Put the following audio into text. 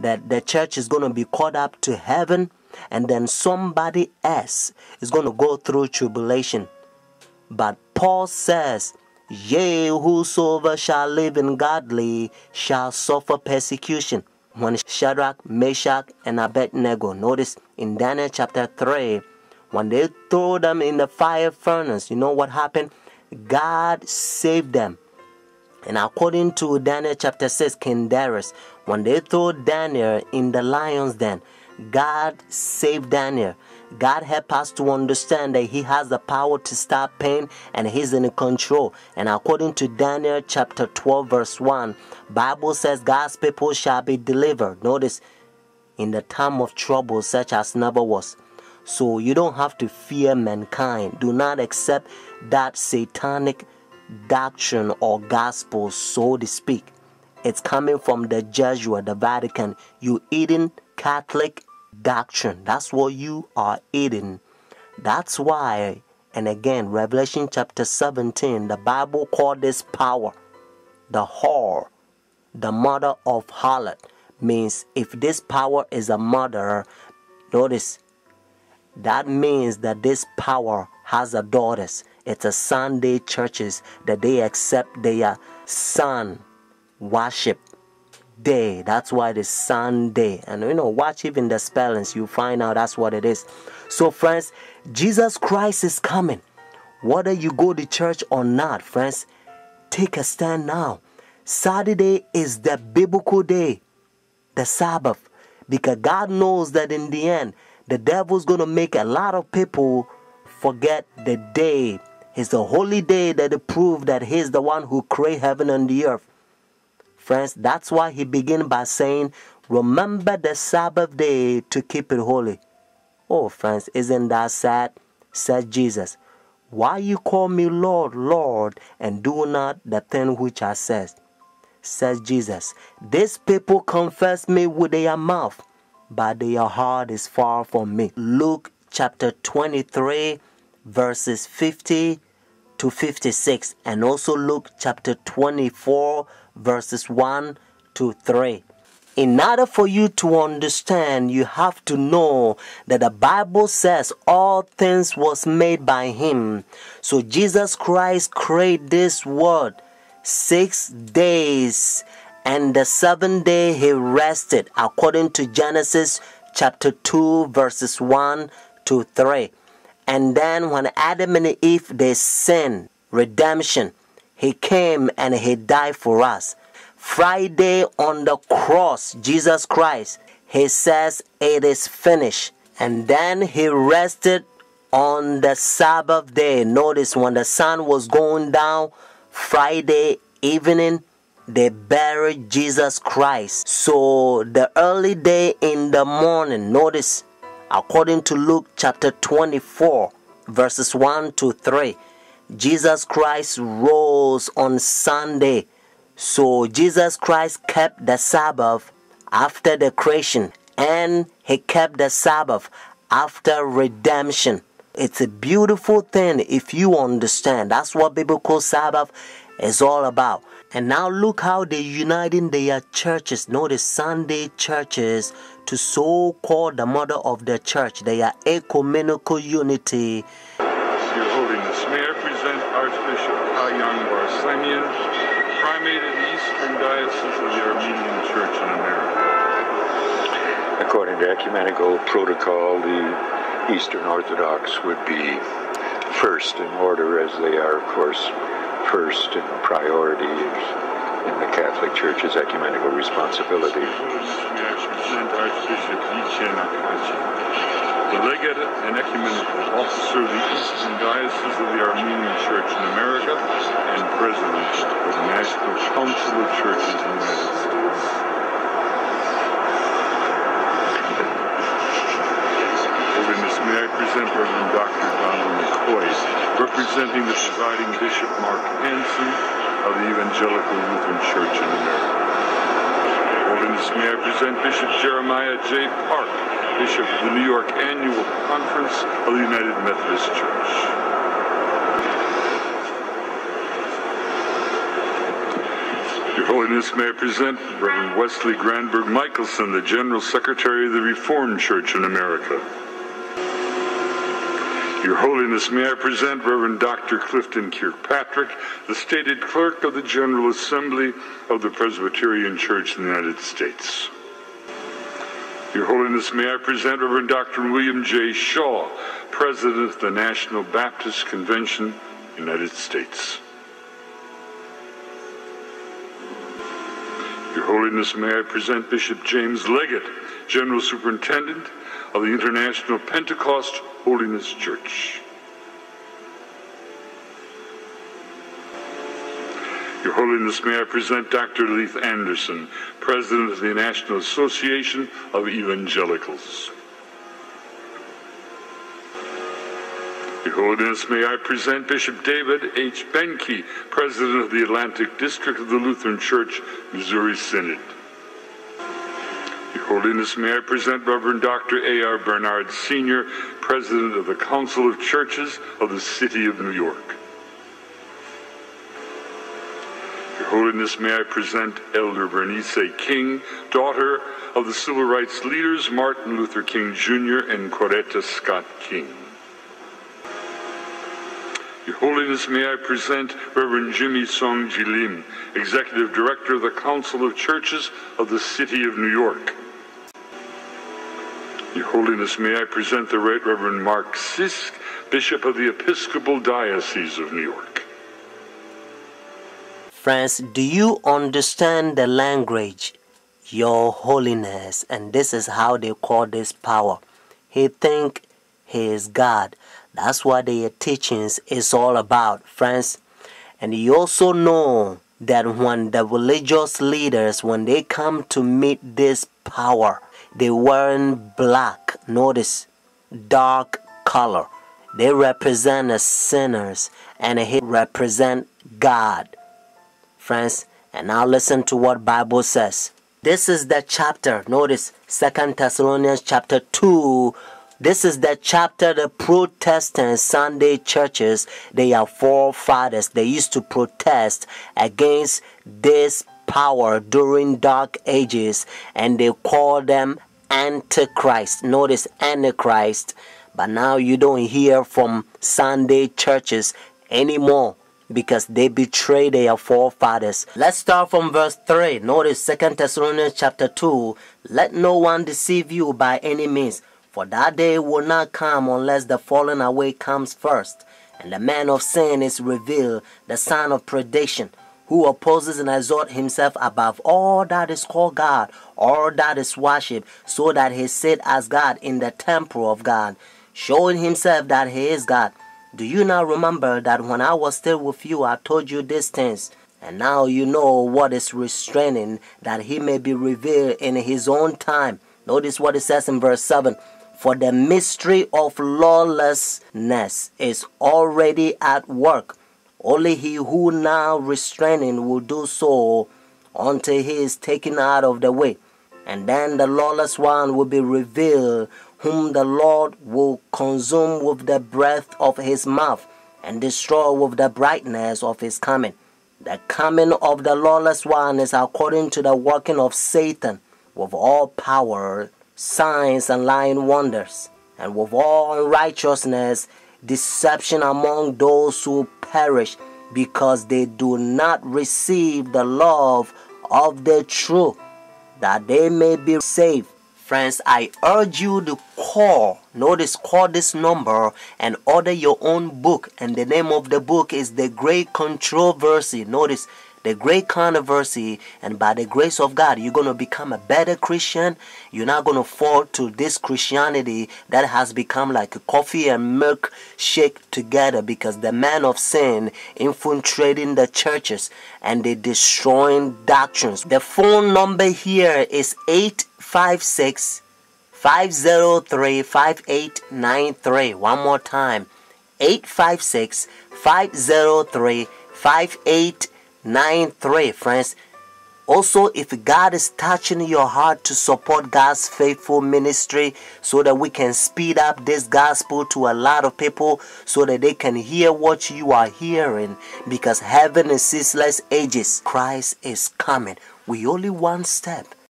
that the church is going to be caught up to heaven, and then somebody else is going to go through tribulation. But Paul says, yea, whosoever shall live in godly shall suffer persecution. When Shadrach, Meshach, and Abednego, notice in Daniel chapter 3, when they threw them in the fire furnace, you know what happened? God saved them. And according to Daniel chapter 6, King Darius, when they threw Daniel in the lion's den, God saved Daniel. God help us to understand that He has the power to stop pain and He's in control. And according to Daniel chapter 12 verse 1, Bible says God's people shall be delivered. Notice, in the time of trouble such as never was. So you don't have to fear mankind. Do not accept that satanic doctrine or gospel, so to speak. It's coming from the Jesuit, the Vatican. You eating Catholic doctrine. That's what you are eating. That's why, and again, Revelation chapter 17, the Bible called this power the whore, the mother of harlot. Means if this power is a mother, notice, that means that this power has a daughters. It's a Sunday churches that they accept their sun worship day. That's why it's Sunday. And watch even the spellings, you find out that's what it is. So friends, Jesus Christ is coming. Whether you go to church or not, friends, take a stand now. Saturday is the biblical day, the Sabbath, because God knows that in the end, the devil's going to make a lot of people forget the day. It's the holy day that they prove that He's the one who created heaven and the earth. Friends, that's why He began by saying, remember the Sabbath day to keep it holy. Oh, friends, isn't that sad? Said Jesus. Why you call me Lord, Lord, and do not the thing which I said? Says Jesus. These people confess me with their mouth, but their heart is far from me. Luke chapter 23, verses 50 to 56, and also Luke chapter 24, verses 1 to 3. In order for you to understand, you have to know that the Bible says all things was made by Him. So Jesus Christ created this world 6 days, and the 7th day He rested, according to Genesis chapter 2, verses 1 to 3. And then when Adam and Eve, they sinned, redemption, He came and He died for us. Friday on the cross, Jesus Christ, He says it is finished. And then He rested on the Sabbath day. Notice when the sun was going down, Friday evening, they buried Jesus Christ. So the early day in the morning, notice, according to Luke chapter 24, verses 1 to 3, Jesus Christ rose on Sunday. So Jesus Christ kept the Sabbath after the creation, and He kept the Sabbath after redemption. It's a beautiful thing if you understand. That's what biblical Sabbath is all about. And now look how they're uniting their churches. Notice Sunday churches to so-called the mother of the church. They are ecumenical unity. Your Holiness, may I present Archbishop Kayang Barsemian, Primate of the Eastern Diocese of the Armenian Church in America. According to ecumenical protocol, the Eastern Orthodox would be first in order, as they are, of course, first in priority in the Catholic Church's ecumenical responsibility. May I present Archbishop Yichen Akachi, the legate and ecumenical officer of the Eastern Diocese of the Armenian Church in America and president of the National Council of Churches in the United States. Holiness, may I present Reverend Dr. Donald McCoy, representing the presiding Bishop Mark Hansen of the Evangelical Lutheran Church in America. Holiness, may I present Bishop Jeremiah J. Park, Bishop of the New York Annual Conference of the United Methodist Church. Your Holiness, may I present Reverend Wesley Granberg Michelson, the General Secretary of the Reformed Church in America. Your Holiness, may I present Reverend Dr. Clifton Kirkpatrick, the stated clerk of the General Assembly of the Presbyterian Church in the United States. Your Holiness, may I present Reverend Dr. William J. Shaw, President of the National Baptist Convention, United States. Your Holiness, may I present Bishop James Leggett, General Superintendent of the International Pentecost Holiness Church. Your Holiness, may I present Dr. Leith Anderson, President of the National Association of Evangelicals. Your Holiness, may I present Bishop David H. Benke, President of the Atlantic District of the Lutheran Church, Missouri Synod. Your Holiness, may I present Reverend Dr. A.R. Bernard Sr., President of the Council of Churches of the City of New York. Your Holiness, may I present Elder Bernice King, daughter of the civil rights leaders Martin Luther King Jr. and Coretta Scott King. Your Holiness, may I present Reverend Jimmy Song Jilim, Executive Director of the Council of Churches of the City of New York. Your Holiness, may I present the Right Reverend Mark Sisk, Bishop of the Episcopal Diocese of New York. Friends, do you understand the language? Your Holiness. And this is how they call this power. He think he is God. That's what their teachings is all about, friends. And you also know that when the religious leaders, when they come to meet this power, they wearing black. Notice, dark color. They represent the sinners and he represent God. Friends, and now listen to what Bible says. This is the chapter. Notice 2 Thessalonians chapter 2. This is the chapter the Protestant Sunday churches, they are forefathers. They used to protest against this power during dark ages, and they call them Antichrist. Notice Antichrist. But now you don't hear from Sunday churches anymore because they betray their forefathers. Let's start from verse 3. Notice 2 Thessalonians chapter 2. Let no one deceive you by any means. For that day will not come unless the falling away comes first, and the man of sin is revealed, the son of perdition, who opposes and exalts himself above all that is called God, all that is worshipped, so that he sit as God in the temple of God, showing himself that he is God. Do you not remember that when I was still with you, I told you these things? And now you know what is restraining, that he may be revealed in his own time. Notice what it says in verse 7. For the mystery of lawlessness is already at work. Only he who now restraining will do so until he is taken out of the way. And then the lawless one will be revealed, whom the Lord will consume with the breath of his mouth and destroy with the brightness of his coming. The coming of the lawless one is according to the working of Satan with all power, signs and lying wonders, and with all unrighteousness, deception among those who perish, because they do not receive the love of the truth, that they may be saved. Friends, I urge you to call this number and order your own book. And the name of the book is The Great Controversy. Notice, The Great Controversy. And by the grace of God, you're going to become a better Christian. You're not going to fall to this Christianity that has become like a coffee and milk shake together, because the man of sin infiltrating the churches and they destroying doctrines. The phone number here is 856-503-5893. One more time, 856-503-5893. Friends, Also, if God is touching your heart to support God's faithful ministry so that we can speed up this gospel to a lot of people so that they can hear what you are hearing, because heaven is ceaseless ages. Christ is coming. We only one step